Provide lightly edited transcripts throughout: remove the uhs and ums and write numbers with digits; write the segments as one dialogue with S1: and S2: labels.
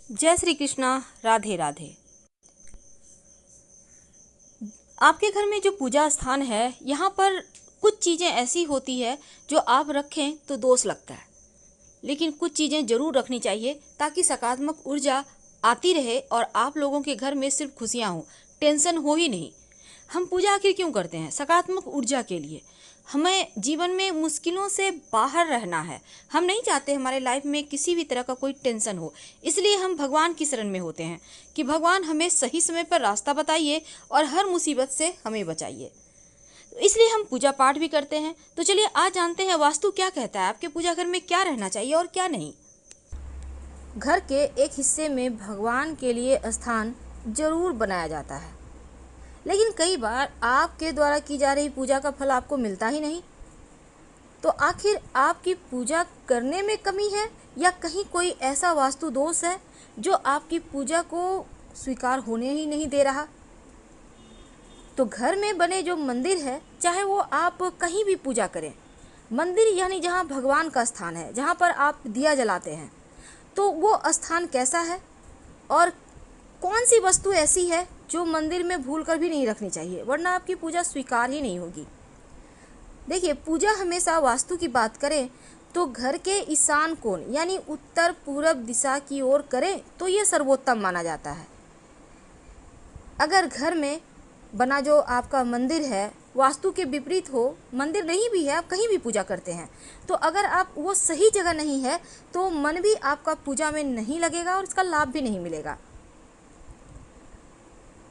S1: जय श्री कृष्णा। राधे राधे। आपके घर में जो पूजा स्थान है, यहाँ पर कुछ चीज़ें ऐसी होती है जो आप रखें तो दोष लगता है, लेकिन कुछ चीज़ें ज़रूर रखनी चाहिए ताकि सकारात्मक ऊर्जा आती रहे और आप लोगों के घर में सिर्फ खुशियाँ हों, टेंशन हो ही नहीं। हम पूजा आखिर क्यों करते हैं? सकारात्मक ऊर्जा के लिए। हमें जीवन में मुश्किलों से बाहर रहना है। हम नहीं चाहते हमारे लाइफ में किसी भी तरह का कोई टेंशन हो, इसलिए हम भगवान की शरण में होते हैं कि भगवान हमें सही समय पर रास्ता बताइए और हर मुसीबत से हमें बचाइए। तो इसलिए हम पूजा पाठ भी करते हैं। तो चलिए आज जानते हैं वास्तु क्या कहता है, आपके पूजा घर में क्या रहना चाहिए और क्या नहीं। घर के एक हिस्से में भगवान के लिए स्थान जरूर बनाया जाता है, लेकिन कई बार आपके द्वारा की जा रही पूजा का फल आपको मिलता ही नहीं। तो आखिर आपकी पूजा करने में कमी है या कहीं कोई ऐसा वास्तु दोष है जो आपकी पूजा को स्वीकार होने ही नहीं दे रहा? तो घर में बने जो मंदिर है, चाहे वो आप कहीं भी पूजा करें, मंदिर यानी जहाँ भगवान का स्थान है, जहाँ पर आप दिया जलाते हैं, तो वो स्थान कैसा है और कौन सी वस्तु ऐसी है जो मंदिर में भूल कर भी नहीं रखनी चाहिए, वरना आपकी पूजा स्वीकार ही नहीं होगी। देखिए, पूजा हमेशा वास्तु की बात करें तो घर के ईशान कोण यानी उत्तर पूरब दिशा की ओर करें तो ये सर्वोत्तम माना जाता है। अगर घर में बना जो आपका मंदिर है वास्तु के विपरीत हो, मंदिर नहीं भी है, आप कहीं भी पूजा करते हैं, तो अगर आप वो सही जगह नहीं है तो मन भी आपका पूजा में नहीं लगेगा और इसका लाभ भी नहीं मिलेगा।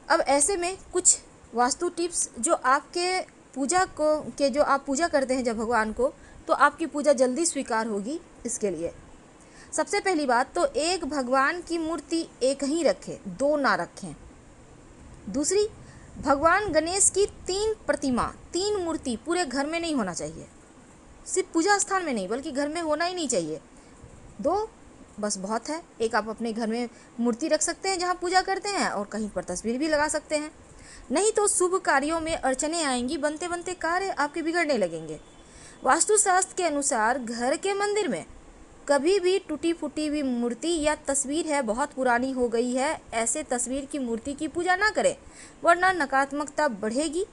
S1: अब ऐसे में कुछ वास्तु टिप्स जो आपके पूजा को के जो आप पूजा करते हैं जब भगवान को, तो आपकी पूजा जल्दी स्वीकार होगी। इसके लिए सबसे पहली बात तो एक भगवान की मूर्ति एक ही रखें, दो ना रखें। दूसरी, भगवान गणेश की 3 प्रतिमा, 3 मूर्ति पूरे घर में नहीं होना चाहिए। सिर्फ पूजा स्थान में नहीं बल्कि घर में होना ही नहीं चाहिए। 2 बस बहुत है। एक आप अपने घर में मूर्ति रख सकते हैं जहाँ पूजा करते हैं और कहीं पर तस्वीर भी लगा सकते हैं। नहीं तो शुभ कार्यों में अड़चने आएंगी, बनते बनते कार्य आपके बिगड़ने लगेंगे। वास्तुशास्त्र के अनुसार घर के मंदिर में कभी भी टूटी फूटी हुई मूर्ति या तस्वीर है, बहुत पुरानी हो गई है, ऐसे तस्वीर की मूर्ति की पूजा ना करें, वरना नकारात्मकता बढ़ेगी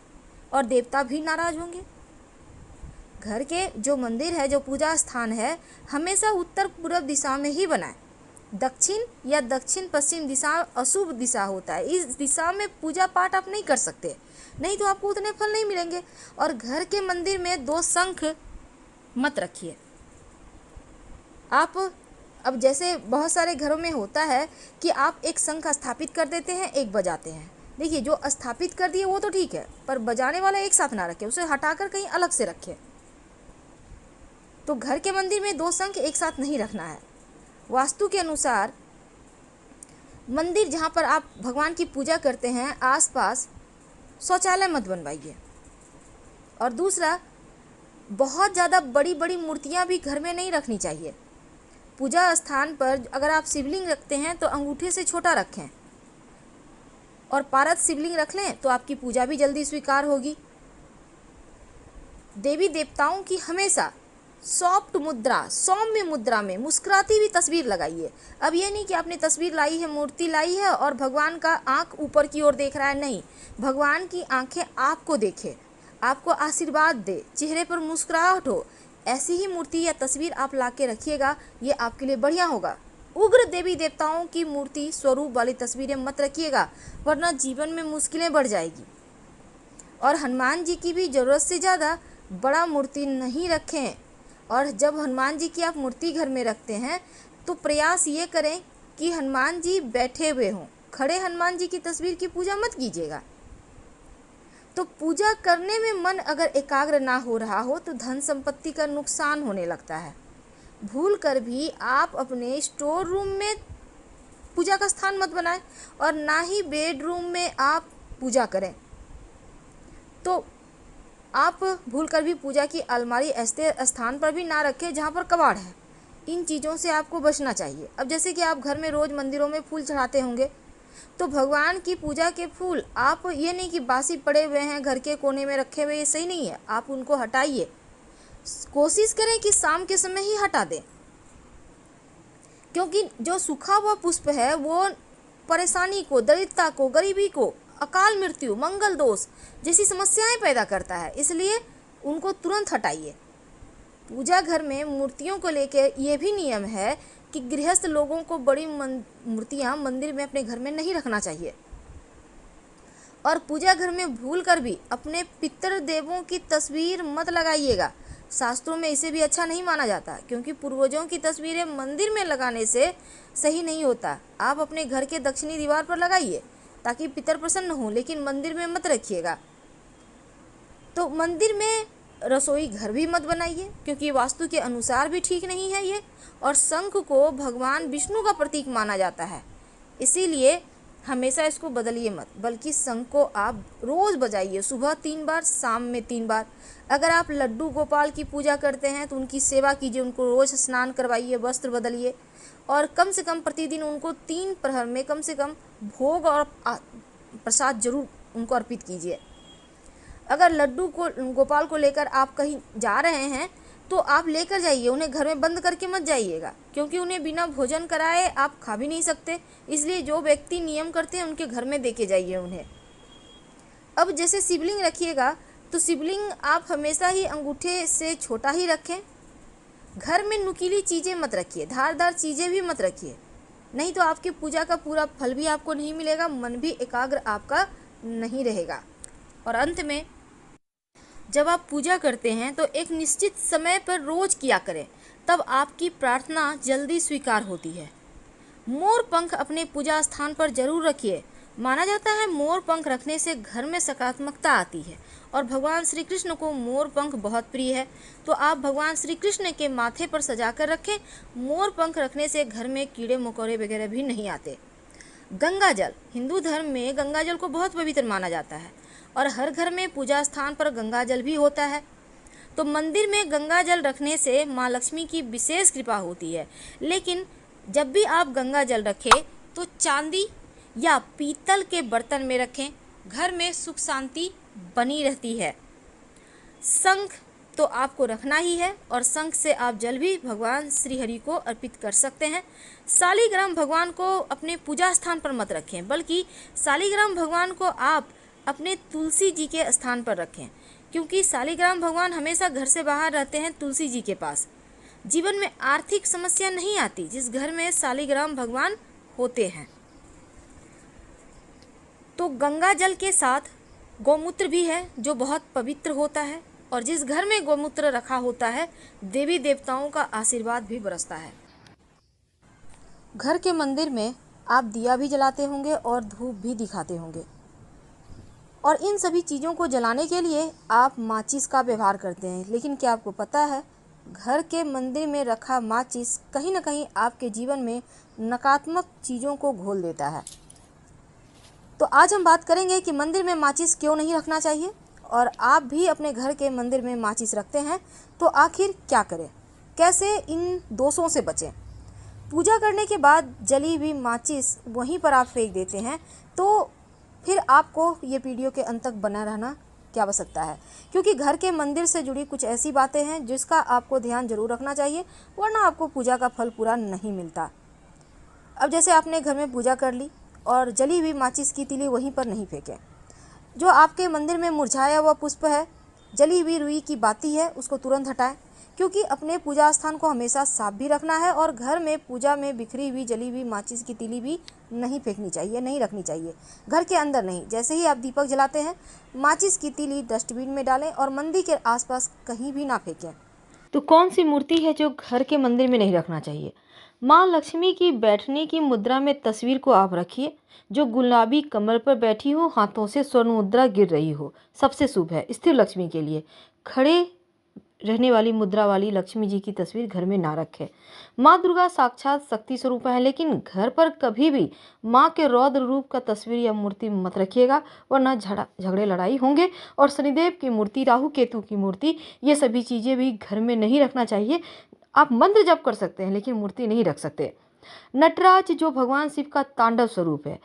S1: और देवता भी नाराज होंगे। घर के जो मंदिर है, जो पूजा स्थान है, हमेशा उत्तर पूर्व दिशा में ही बनाएं। दक्षिण या दक्षिण पश्चिम दिशा अशुभ दिशा होता है, इस दिशा में पूजा पाठ आप नहीं कर सकते, नहीं तो आपको उतने फल नहीं मिलेंगे। और घर के मंदिर में 2 शंख मत रखिए। आप अब जैसे बहुत सारे घरों में होता है कि आप एक शंख स्थापित कर देते हैं, एक बजाते हैं। देखिए, जो स्थापित कर दिए वो तो ठीक है, पर बजाने वाला एक साथ ना रखें, उसे हटाकर कहीं अलग से रखें। तो घर के मंदिर में 2 शंख एक साथ नहीं रखना है। वास्तु के अनुसार मंदिर जहाँ पर आप भगवान की पूजा करते हैं आसपास शौचालय मत बनवाइए। और दूसरा, बहुत ज़्यादा बड़ी बड़ी मूर्तियाँ भी घर में नहीं रखनी चाहिए। पूजा स्थान पर अगर आप शिवलिंग रखते हैं तो अंगूठे से छोटा रखें और पारद शिवलिंग रख लें तो आपकी पूजा भी जल्दी स्वीकार होगी। देवी देवताओं की हमेशा सॉफ्ट मुद्रा, सौम्य मुद्रा में मुस्कुराती हुई तस्वीर लगाइए। अब ये नहीं कि आपने तस्वीर लाई है, मूर्ति लाई है और भगवान का आंख ऊपर की ओर देख रहा है, नहीं, भगवान की आंखें आपको देखे, आपको आशीर्वाद दे, चेहरे पर मुस्कुराहट हो, ऐसी ही मूर्ति या तस्वीर आप ला के रखिएगा, ये आपके लिए बढ़िया होगा। उग्र देवी देवताओं की मूर्ति स्वरूप वाली तस्वीरें मत रखिएगा, वरना जीवन में मुश्किलें बढ़ जाएगी। और हनुमान जी की भी ज़रूरत से ज़्यादा बड़ा मूर्ति नहीं रखें। और जब हनुमान जी की आप मूर्ति घर में रखते हैं तो प्रयास ये करें कि हनुमान जी बैठे हुए हों, खड़े हनुमान जी की तस्वीर की पूजा मत कीजिएगा। तो पूजा करने में मन अगर एकाग्र ना हो रहा हो तो धन संपत्ति का नुकसान होने लगता है। भूल कर भी आप अपने स्टोर रूम में पूजा का स्थान मत बनाएं और ना ही बेडरूम में आप पूजा करें। तो आप भूल कर भी पूजा की अलमारी ऐसे स्थान पर भी ना रखें जहाँ पर कबाड़ है। इन चीज़ों से आपको बचना चाहिए। अब जैसे कि आप घर में रोज़ मंदिरों में फूल चढ़ाते होंगे, तो भगवान की पूजा के फूल आप ये नहीं कि बासी पड़े हुए हैं घर के कोने में रखे हुए, ये सही नहीं है, आप उनको हटाइए। कोशिश करें कि शाम के समय ही हटा दें। क्योंकि जो सूखा हुआ पुष्प है वो परेशानी को, दरिद्रता को, गरीबी को, अकाल मृत्यु, मंगल दोष जैसी समस्याएं पैदा करता है, इसलिए उनको तुरंत हटाइए। पूजा घर में मूर्तियों को लेकर ये भी नियम है कि गृहस्थ लोगों को बड़ी मूर्तियां मंदिर में अपने घर में नहीं रखना चाहिए। और पूजा घर में भूल कर भी अपने पितृ देवों की तस्वीर मत लगाइएगा। शास्त्रों में इसे भी अच्छा नहीं माना जाता, क्योंकि पूर्वजों की तस्वीरें मंदिर में लगाने से सही नहीं होता। आप अपने घर के दक्षिणी दीवार पर लगाइए ताकि पितर प्रसन्न हो, लेकिन मंदिर में मत रखिएगा। तो मंदिर में रसोई घर भी मत बनाइए, क्योंकि वास्तु के अनुसार भी ठीक नहीं है ये। और शंख को भगवान विष्णु का प्रतीक माना जाता है, इसीलिए हमेशा इसको बदलिए मत, बल्कि शंख को आप रोज़ बजाइए, सुबह 3 बार, शाम में 3 बार। अगर आप लड्डू गोपाल की पूजा करते हैं तो उनकी सेवा कीजिए, उनको रोज़ स्नान करवाइए, वस्त्र बदलिए, और कम से कम प्रतिदिन उनको 3 प्रहर में कम से कम भोग और प्रसाद जरूर उनको अर्पित कीजिए। अगर लड्डू को गोपाल को लेकर आप कहीं जा रहे हैं तो आप लेकर जाइए, उन्हें घर में बंद करके मत जाइएगा, क्योंकि उन्हें बिना भोजन कराए आप खा भी नहीं सकते। इसलिए जो व्यक्ति नियम करते हैं उनके घर में देके जाइए उन्हें। अब जैसे शिवलिंग रखिएगा तो शिवलिंग आप हमेशा ही अंगूठे से छोटा ही रखें। घर में नुकीली चीज़ें मत रखिए, धारदार चीज़ें भी मत रखिए, नहीं तो आपकी पूजा का पूरा फल भी आपको नहीं मिलेगा, मन भी एकाग्र आपका नहीं रहेगा। और अंत में, जब आप पूजा करते हैं तो एक निश्चित समय पर रोज किया करें, तब आपकी प्रार्थना जल्दी स्वीकार होती है। मोर पंख अपने पूजा स्थान पर जरूर रखिए। माना जाता है मोर पंख रखने से घर में सकारात्मकता आती है, और भगवान श्री कृष्ण को मोर पंख बहुत प्रिय है, तो आप भगवान श्री कृष्ण के माथे पर सजा कर रखें। मोर पंख रखने से घर में कीड़े मकोड़े वगैरह भी नहीं आते। गंगा जल, हिंदू धर्म में गंगा जल को बहुत पवित्र माना जाता है, और हर घर में पूजा स्थान पर गंगा जल भी होता है। तो मंदिर में गंगा जल रखने से माँ लक्ष्मी की विशेष कृपा होती है। लेकिन जब भी आप गंगा जल रखें तो चांदी या पीतल के बर्तन में रखें, घर में सुख शांति बनी रहती है। शंख तो आपको रखना ही है, और शंख से आप जल भी भगवान श्री हरि को अर्पित कर सकते हैं। शालिग्राम भगवान को अपने पूजा स्थान पर मत रखें, बल्कि शालिग्राम भगवान को आप अपने तुलसी जी के स्थान पर रखें, क्योंकि शालिग्राम भगवान हमेशा घर से बाहर रहते हैं तुलसी जी के पास। जीवन में आर्थिक समस्या नहीं आती जिस घर में शालिग्राम भगवान होते हैं। तो गंगा जल के साथ गौमूत्र भी है जो बहुत पवित्र होता है, और जिस घर में गौमूत्र रखा होता है देवी देवताओं का आशीर्वाद भी बरसता है। घर के मंदिर में आप दिया भी जलाते होंगे और धूप भी दिखाते होंगे, और इन सभी चीज़ों को जलाने के लिए आप माचिस का व्यवहार करते हैं। लेकिन क्या आपको पता है, घर के मंदिर में रखा माचिस कहीं ना कहीं आपके जीवन में नकारात्मक चीज़ों को घोल देता है। तो आज हम बात करेंगे कि मंदिर में माचिस क्यों नहीं रखना चाहिए, और आप भी अपने घर के मंदिर में माचिस रखते हैं तो आखिर क्या करें, कैसे इन दोषों से बचें। पूजा करने के बाद जली हुई माचिस वहीं पर आप फेंक देते हैं, तो फिर आपको ये वीडियो के अंत तक बना रहना क्या आवश्यकता है, क्योंकि घर के मंदिर से जुड़ी कुछ ऐसी बातें हैं जिसका आपको ध्यान जरूर रखना चाहिए, वरना आपको पूजा का फल पूरा नहीं मिलता। अब जैसे आपने घर में पूजा कर ली और जली हुई माचिस की तीली वहीं पर नहीं फेंकें। जो आपके मंदिर में मुरझाया हुआ पुष्प है, जली हुई रुई की बाती है, उसको तुरंत हटाएं, क्योंकि अपने पूजा स्थान को हमेशा साफ भी रखना है, और घर में पूजा में बिखरी हुई जली हुई माचिस की तीली भी नहीं फेंकनी चाहिए, नहीं रखनी चाहिए, घर के अंदर नहीं। जैसे ही आप दीपक जलाते हैं माचिस की तीली डस्टबिन में डालें और मंदिर के आसपास कहीं भी ना फेंकें। तो कौन सी मूर्ति है जो घर के मंदिर में नहीं रखना चाहिए? माँ लक्ष्मी की बैठने की मुद्रा में तस्वीर को आप रखिए, जो गुलाबी कमर पर बैठी हो, हाथों से स्वर्ण मुद्रा गिर रही हो, सबसे शुभ है। स्थिर लक्ष्मी के लिए खड़े रहने वाली मुद्रा वाली लक्ष्मी जी की तस्वीर घर में ना रखें। माँ दुर्गा साक्षात शक्ति स्वरूप है, लेकिन घर पर कभी भी माँ के रौद्र रूप का तस्वीर या मूर्ति मत रखिएगा, वरना झगड़े लड़ाई होंगे। और शनिदेव की मूर्ति, राहु केतु की मूर्ति, ये सभी चीज़ें भी घर में नहीं रखना चाहिए। आप मंत्र जप कर सकते हैं लेकिन मूर्ति नहीं रख सकते। नटराज जो भगवान शिव का तांडव स्वरूप है,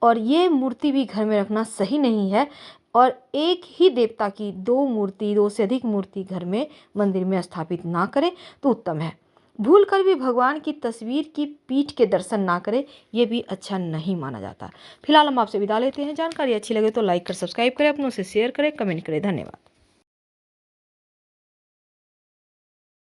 S1: और ये मूर्ति भी घर में रखना सही नहीं है। और एक ही देवता की 2 मूर्ति, 2 से अधिक मूर्ति घर में मंदिर में स्थापित ना करें तो उत्तम है। भूल कर भी भगवान की तस्वीर की पीठ के दर्शन ना करें, ये भी अच्छा नहीं माना जाता। फिलहाल हम आपसे विदा लेते हैं। जानकारी अच्छी लगे तो लाइक कर सब्सक्राइब करें, अपनों से शेयर करें, कमेंट करें। धन्यवाद।